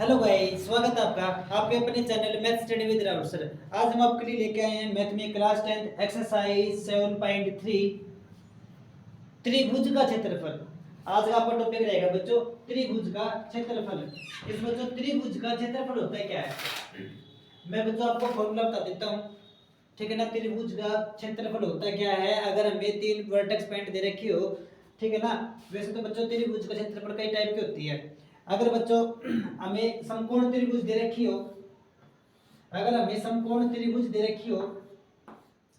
Hello guys, स्वागत है आपका आपके अपने channel math study with Rahul sir. आज हम आपके लिए लेके आए हैं मैथ में क्लास 10 एक्सरसाइज 7.3 त्रिभुज का क्षेत्रफल। आज का आपका टॉपिक रहेगा बच्चों त्रिभुज का क्षेत्रफल। इस बच्चों त्रिभुज का क्षेत्रफल होता है क्या है, मैं बच्चों आपको फॉर्मूला बता देता हूँ। ठीक है ना, त्रिभुज का क्षेत्रफल होता क्या है। अगर हमें तीन वर्टेक्स पॉइंट दे रखी हो, ठीक है ना। वैसे तो बच्चों त्रिभुज का क्षेत्रफल कई टाइप की होती है। अगर बच्चों हमें समकोण त्रिभुज दे रखी हो, अगर हमें समकोण त्रिभुज दे रखी हो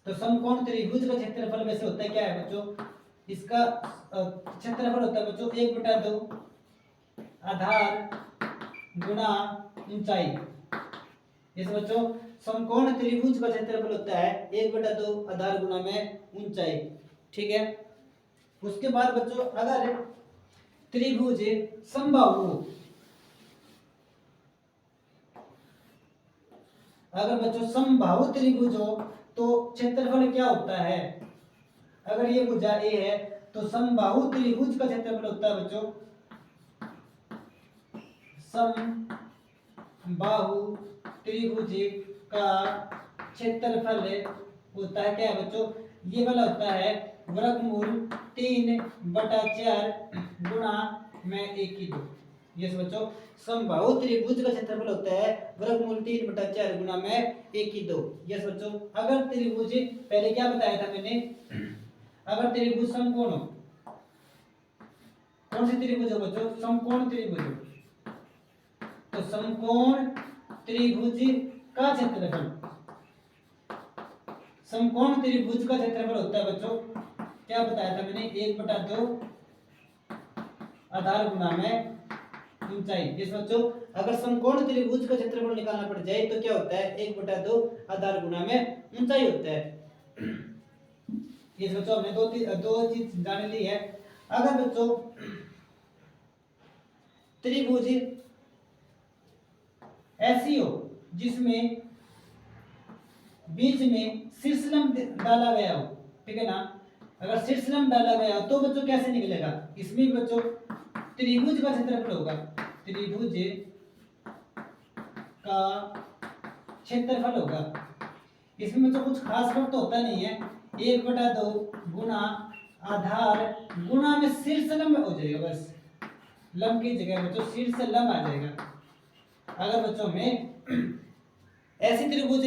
तो समकोण त्रिभुज का क्षेत्रफल वैसे होता है क्या है बच्चों, इसका क्षेत्रफल होता है बच्चों 1/2 आधार गुणा ऊंचाई। इस बच्चों समकोण त्रिभुज का क्षेत्रफल होता है 1/2 आधार गुणा में ऊंचाई। ठीक है। उसके बाद बच्चों अगर त्रिभुज समबाहु, अगर बच्चों समबाहु त्रिभुज हो तो क्षेत्रफल क्या होता है। अगर ये भुजा ए है तो समबाहु त्रिभुज का क्षेत्रफल होता है बच्चों समबाहु त्रिभुज का क्षेत्रफल होता है क्या है बच्चों, ये वाला होता है वर्गमूल 3/4 गुणा में 1/2। यस बच्चों, समबाहु त्रिभुज का क्षेत्रफल होता है वर्गमूल 3/4 गुणा में 1/2। यस बच्चों, अगर त्रिभुज पहले क्या बताया था मैंने, अगर त्रिभुज समकोण हो, कौन सी त्रिभुज हो बच्चों, समकोण त्रिभुज हो, तो समकोण त्रिभुज का क्षेत्रफल, समकोण त्रिभुज का क्षेत्रफल होता है बच्चों क्या बताया था मैंने, 1/2 आधार गुणा में ऊंचाई। इस बच्चों अगर समकोण त्रिभुज का क्षेत्रफल निकालना पड़ जाए तो क्या होता है 1/2 आधार गुणा में ऊंचाई होता है। इस बच्चों हमने दो चीज जान ली है। अगर बच्चों त्रिभुज ऐसी हो जिसमें बीच में शीर्षलंब डाला गया हो, ठीक है ना, अगर शीर्षलंब डाला गया हो तो बच्चों कैसे निकलेगा, इसमें बच्चों त्रिभुज का क्षेत्रफल होगा, त्रिभुज का क्षेत्रफल होगा। इसमें बच्चों कुछ खास फर्क तो होता नहीं है, 1/2 गुणा आधार गुणा में शीर्षलंब हो जाएगा, बस लंब की जगह बच्चों शीर्षलंब आ जाएगा। अगर बच्चों में ऐसी त्रिभुज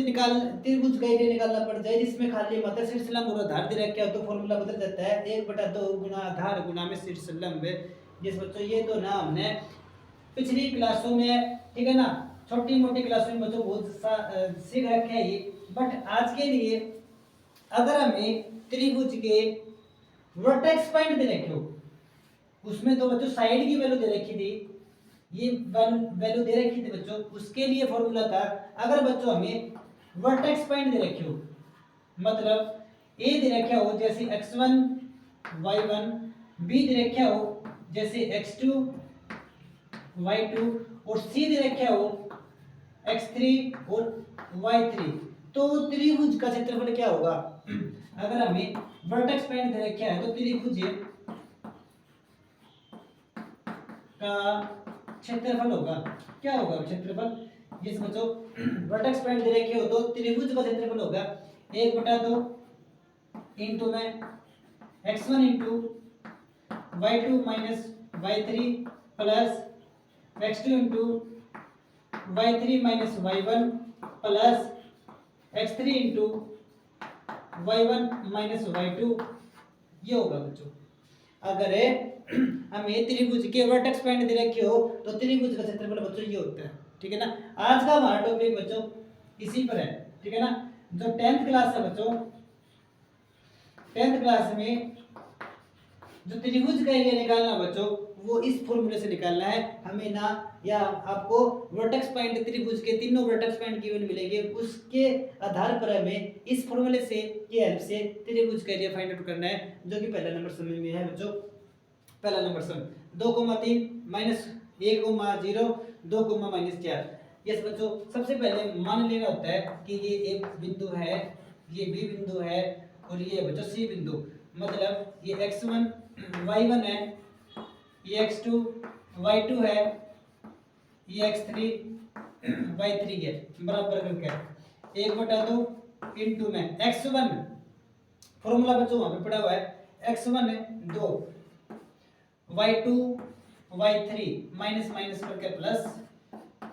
का एरिया निकालना पड़ जाए जिसमें खाली मात्र शीर्षलंब और आधार दे रखा हो तो फॉर्मूला बदल जाता है 1/2 गुणा आधार गुणा में शीर्षलंब। जिस बच्चों ये तो ना हमने पिछली क्लासों में, ठीक है ना, छोटी मोटी क्लासों में बच्चों बहुत सीख रखे हैं ये। बट आज के लिए अगर हमें त्रिभुज के वर्टेक्स पॉइंट दे रखे हो, उसमें तो बच्चों साइड की वैल्यू दे रखी थी, ये वैल्यू दे रखी थी बच्चों, उसके लिए फॉर्मूला था अगर बच्चों हमें वर्टेक्स पॉइंट दे रखे हो, मतलब ए दे रखा हो जैसे x1 y1, बी दे रखा हो जैसे x2 y2 और सी दे रखा हो x3 और y3, तो त्रिभुज का क्षेत्रफल क्या होगा। अगर हमें वर्टेक्स पॉइंट दे रखा है तो त्रिभुज का क्षेत्रफल होगा, क्या होगा क्षेत्रफल, जिस बच्चों वर्टेक्स पॉइंट दे रखे हो तो त्रिभुज का क्षेत्रफल होगा 1/2 इंटू में x1 into y2 minus y3 plus x2 into y3 minus y1 plus x3 into y1 minus y2, ये होगा बच्चों। अगर हमें त्रिभुज के वर्टेक्स पॉइंट दे रखे हो तो त्रिभुज का क्षेत्रफल बच्चों ये होता है, ठीक है ना। आज का हमारा टॉपिक बच्चों इसी पर है, ठीक है ना। जो 10th क्लास है बच्चों, 10th क्लास में जो त्रिभुज का एरिया निकालना बच्चों वो इस फॉर्मूले से निकालना है हमें ना, या आपको वर्टेक्स पॉइंट त्रिभुज के तीनों वर्टेक्स पॉइंट गिवन मिलेंगे, उसके आधार पर हमें इस फॉर्मूले से की हेल्प से त्रिभुज का एरिया फाइंड आउट करना है, जो कि पहला नंबर सम में है बच्चों। पहला नंबर सम 2,3 माइनस 1,0 2, -4। यस बच्चों, सबसे पहले मान लेना होता है कि ये एक बिंदु है, ये बी बिंदु है और ये बच्चों सी बिंदु, मतलब ये x1 y1 है, ये x2 y2 है, ये x3 y3 है बराबर करके 1/2 इंटू में x1 फॉर्मूला बच्चों वहां पे पड़ा हुआ है x1 है 2 y2 y3 माइनस माइनस करके प्लस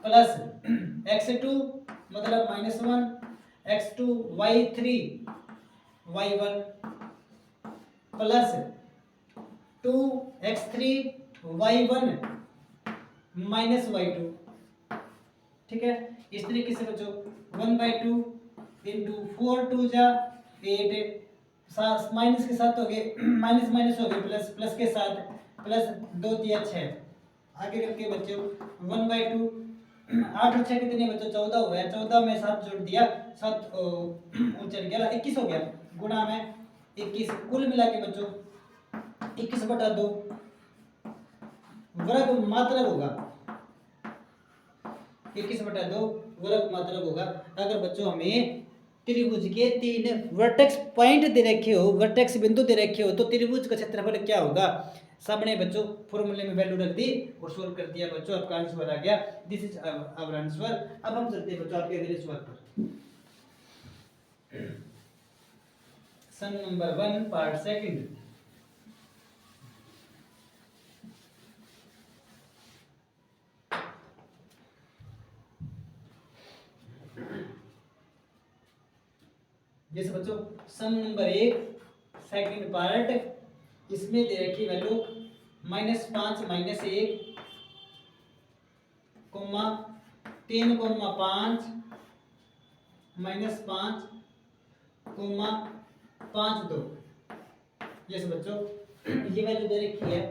प्लस x2 मतलब -1 x2 y3 y1 plus 2 x3 y1 minus y2। ठीक है, इस तरीके से बच्चों 1/2 इंटू 4 2 जा 8 माइनस के साथ हो गए माइनस माइनस हो गए प्लस प्लस के साथ प्लस 2 3 6 आगे करके बच्चों 1/2 8 और 6 कितने बच्चों 14 हुआ है 14 में 7 जोड़ दिया 7 चल गया 21 हो गया गुणा में 21 कुल मिला के बच्चों 21/2 वर्ग मात्रक होगा 21/2 वर्ग मात्रक होगा। अगर बच्चों हमें त्रिभुज के 3 वर्टेक्स पॉइंट दे रखे हो वर्टेक्स बिंदु दे रखे हो तो त्रिभुज का क्षेत्रफल क्या होगा सामने बच्चों फॉर्मूले में वैल्यू रख दी और सोल्व कर दिया बच्चों आपका आंसर आ गया दिस इज आवर आंसर। अब हम चलते हैं बच्चों आपके अगले सवाल पर सम नंबर 1 पार्ट सेकंड। जैसे बच्चों सम नंबर 1 सेकंड पार्ट इसमें दे रखी वैल्यू -5 -1 कोमा 3 कोमा 5 -5 कोमा 5 2। जैसे बच्चों ये वैल्यू दे रखी है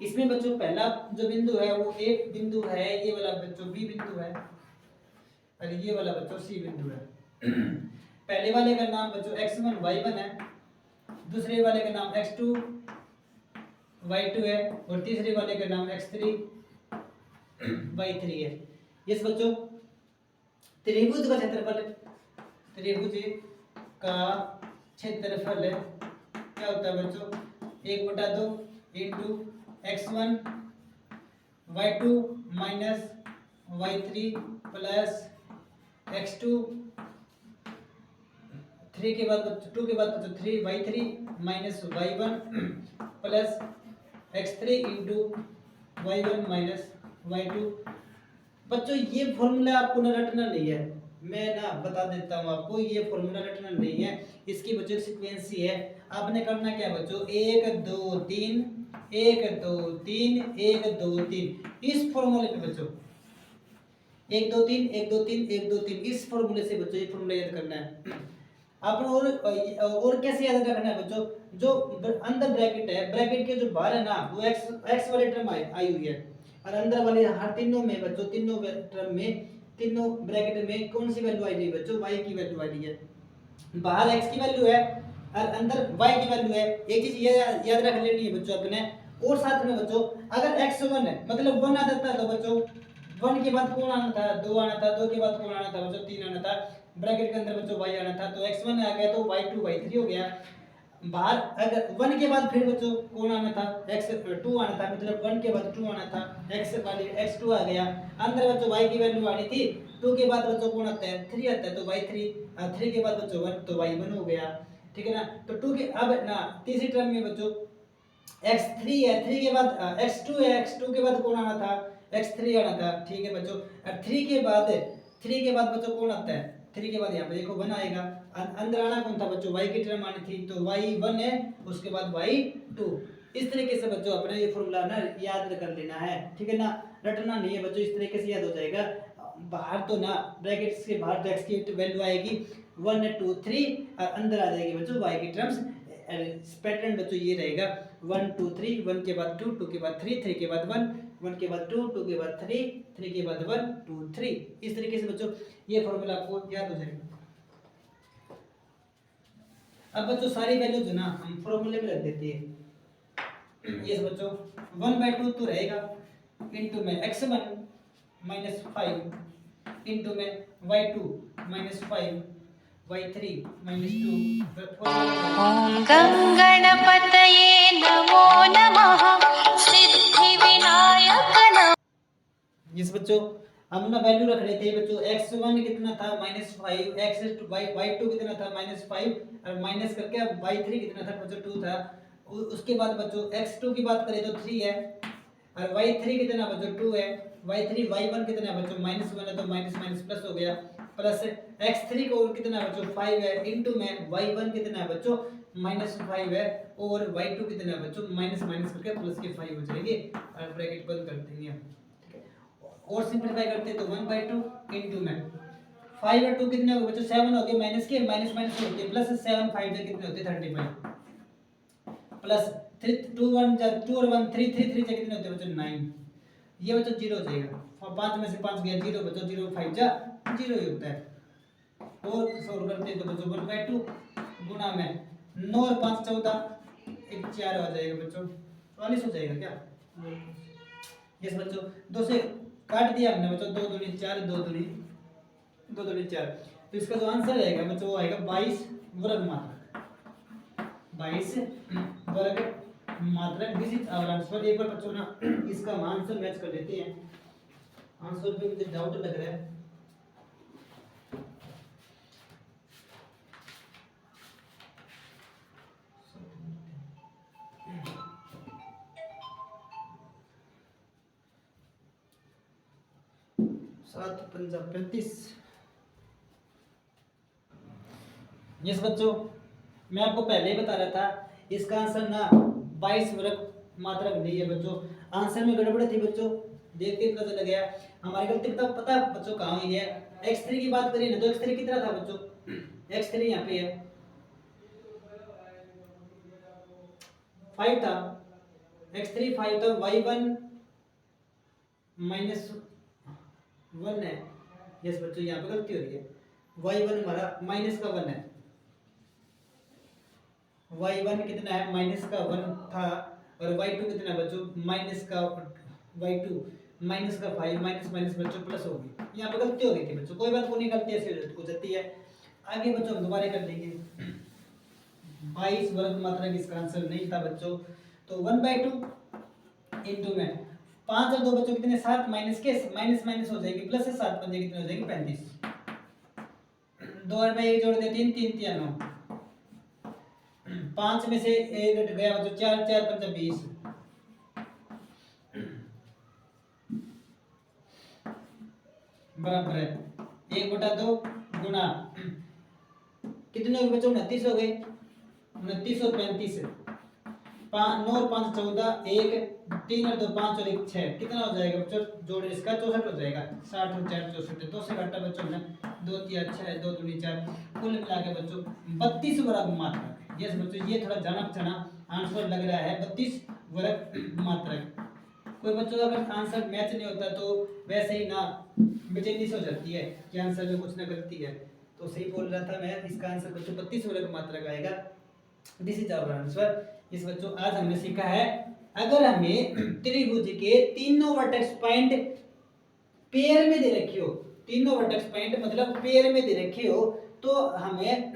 इसमें बच्चों पहला जो बिंदु है वो एक बिंदु है ये वाला बच्चों बी बिंदु है और ये वाला बच्चों सी बिंदु है। पहले वाले का नाम बच्चों x1 y1 है दूसरे वाले का नाम x2 y2 है और तीसरे वाले का नाम x3 y3 है। यस बच्चों त्रिभुज का क्षेत्रफल क्या होता है बच्चों 1/2 into x1 y2 minus y3 plus x2 3 के बाद बच्चों 2 के बाद बच्चों 3 y3 minus y1 plus x3 into y1 minus y2। बच्चों ये फॉर्मूला आपको ना रटना नहीं है मैं ना बता देता हूँ आपको ये फॉर्मूला रटना नहीं है इसकी बच्चों सीक्वेंसी है। आपने करना क्या बच्चों 1 2 3 1 2 3 1 2 3 इस फॉर्मूले पे बच्चों 1 2 3 1 2 3 1 2 3 इस फॉर्मूले से बच्चों ये फॉर्मूला याद करना है। आपने और कैसे याद रखना है बच्चों जो अंदर ब्रैकेट है ब्रैकेट के जो बाहर है ना वो x वाले टर्म आई हुई है और अंदर वाले हर तीनों में बच्चों तीनों टर्म में तीनों ब्रैकेट में कौन सी वैल्यू आई रही है बच्चों y की वैल्यू आई रही है बाहर x की वैल्यू है और अंदर y की वैल्यू है। एक चीज याद रख लेनी है बच्चों अपने और साथ में बच्चों अगर x1 है मतलब 1 आ जाता है तो बच्चों 1 के बाद कौन आना था 2 आना था 2 के बाद कौन आना था बच्चों 3 आना था ब्रैकेट के अंदर बच्चों y आना था तो x1 आ गया तो y2 y3 हो गया। बाहर अगर 1 के बाद फिर बच्चों कौन आना था x2 आना था मतलब 1 के बाद 2 आना था x वाली x2 आ गया अंदर बच्चों y की वैल्यू आनी थी 2 के बाद बच्चों कौन आता है 3 आता है तो y3 और 3 के बाद बच्चों 1 तो y1 हो गया। ठीक है ना तो 2 के अब ना तीसरी टर्म में बच्चों x3 है 3 के बाद x2 है x2 के बाद कौन आना था x3 आना था। ठीक है बच्चों और 3 के बाद बच्चों कौन आता है 3 के बाद यहाँ पे देखो 1 आएगा अंदर आना कौन था बच्चों y की टर्म आनी थी तो y1 है उसके बाद y2। इस तरीके से बच्चों अपने ये फॉर्मूला ना याद कर लेना है। ठीक है ना रटना नहीं है बच्चों इस तरीके से याद हो जाएगा। बाहर तो ना ब्रैकेट्स के बाहर तो x की वैल्यू आएगी 1 2 3 और अंदर आ जाएगी बच्चों y की टर्म्स पैटर्न बच्चों ये रहेगा 1 2 3 1 के बाद 2 2 के बाद 3 3 के बाद 1 1 के बाद 2 2 के बाद 3 3 के बाद 1 2 3 इस तरीके से बच्चों ये फॉर्मूला आपको याद हो जाएगा। अब बच्चों सारी वैल्यूज ना हम फॉर्मूले में रख देते हैं। ये बच्चों 1/2 तो रहेगा इनटू में x1 -5 इनटू में y2 -5 y3 -2। ओम गं गणपतये नमो नमः सिद्धि विनायक नमः। जिस बच्चों हम ना वैल्यू रख रहे थे बच्चों, x1 कितना था -5, y2 कितना था -5 और माइनस करके अब y3 कितना था बच्चों 2 था। उसके बाद बच्चों x2 की बात करें तो 3 है और y3 कितना बच्चों 2 है, y1 कितना है बच्चों -1 है तो माइनस माइनस प्लस हो गया, प्लस x3 को कितना है बच्चों 5 है, इनटू में y1 कितना है बच्चों -5 है और y2 कितना है बच्चों माइनस माइनस करके प्लस के 5 हो जाएंगे और ब्रैकेट बंद कर देंगे हम। और सिंपलीफाई करते हैं तो 1/2 इनटू में 5 और 2 कितने हो गए बच्चों 7 हो गए, माइनस के माइनस माइनस होते हैं प्लस 7 5 से कितने होते हैं 35 प्लस 3 2 1 2 और 1 3 3 3 से कितने होते हैं बच्चों 9। ये बच्चों 0 हो जाएगा, 5 में से 5 गया 0 बच्चों 0 5 जा 0 ही होता है। और सॉल्व करते हैं तो बच्चों 1/2 गुणा में 9 और 5 14 एक 4 हो जाएगा बच्चों 44 हो जाएगा क्या। यस बच्चों 2 से काट दिया हमने बच्चों 2 दूनी 4 2 दूनी 4, तो इसका जो आंसर रहेगा बच्चों वो आएगा 22 वर्ग मात्रक, 22 वर्ग मात्रक। This is our answer. एक बार बच्चों ना इसका आंसर मैच कर लेते हैं, आंसर पे मुझे डाउट लग रहा है। सात पंजा 35। यस बच्चों मैं आपको पहले ही बता रहा था इसका आंसर ना 22 वर्ग मात्रक नहीं है बच्चों, आंसर में गड़बड़ थी बच्चों, देख के पता चल गया हमारी गलती। पता बच्चों कहाँ हुई है, x3 की बात करिए ना तो x3 कितना था बच्चों, x3 यहाँ पे है 5 था, x3 5 था, y1 -1 है। यस बच्चों यहाँ पे गलती हो रही है, y1 हमारा माइनस का 1 है, y1 कितना है माइनस का 1 था और y2 कितना है बच्चों माइनस का y2 माइनस का 5 माइनस माइनस बच्चों प्लस होगी, यहाँ पे गलती हो गई थी बच्चों, कोई बात नहीं गलती ऐसे हो जाती है। आगे बच्चों हम दोबारा कर लेंगे। 22 वर्ग मात्रक इसका आंसर नहीं था बच्चों, तो 1/2 इनटू में 5 और 2 बच्चों कितने 7 माइनस के माइनस माइनस हो जाएगी प्लस से 7 पंजे कितने हो जाएगी 35। 2 और में 1 जोड़ दे 3 3 3 9, 5 में से 1 घट गया बच्चों 4 4 पंजा 20 बराबर है 1/2 गुना कितने हो गए बच्चों 29 हो गए, 29 और 35 9 और 5 14 1 3 और 2 5 और 1 6 कितना हो जाएगा बच्चों जोड़ इसका 64 हो जाएगा, 60 और 4 64 2 से घटा बच्चों ने 2 3 6 2 दूनी 4 कुल मिला के बच्चों 32 वर्ग मात्रक। यस बच्चों ये थोड़ा जाना पहचाना आंसर लग रहा है 32 वर्ग मात्रक। कोई बच्चों का अगर आंसर मैच नहीं होता तो वैसे ही ना बेचैनी से हो जाती है कि आंसर में कुछ ना गलती है, तो सही बोल रहा था मैं, इसका आंसर बच्चों 32 वर्ग मात्रक आएगा। This is our answer. इस बच्चों आज हमने सीखा है अगर हमें त्रिभुज के तीनों वर्टेक्स पॉइंट पेयर में दे रखे हो, तीनों वर्टेक्स पॉइंट मतलब पेयर में दे रखे हो, तो हमें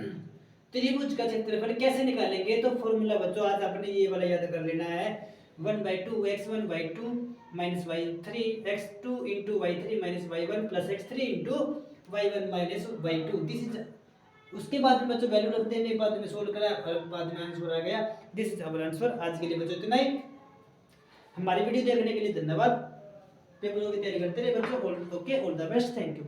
त्रिभुज का क्षेत्रफल कैसे निकालेंगे। तो फॉर्मूला बच्चों आज आपने ये वाला याद कर लेना है 1/2 x1/2 - y3 x2 * y3 - y1 + x3 * y1 - y2। This is उसके बाद में बच्चों वैल्यू रख देने के बाद में सोल्व करा और बाद में आंसर आ गया। This is our answer. आज के लिए बच्चों इतना ही। हमारी वीडियो देखने के लिए धन्यवाद। पेपरों की तैयारी करते रहे बच्चों। Okay, all the best, thank you.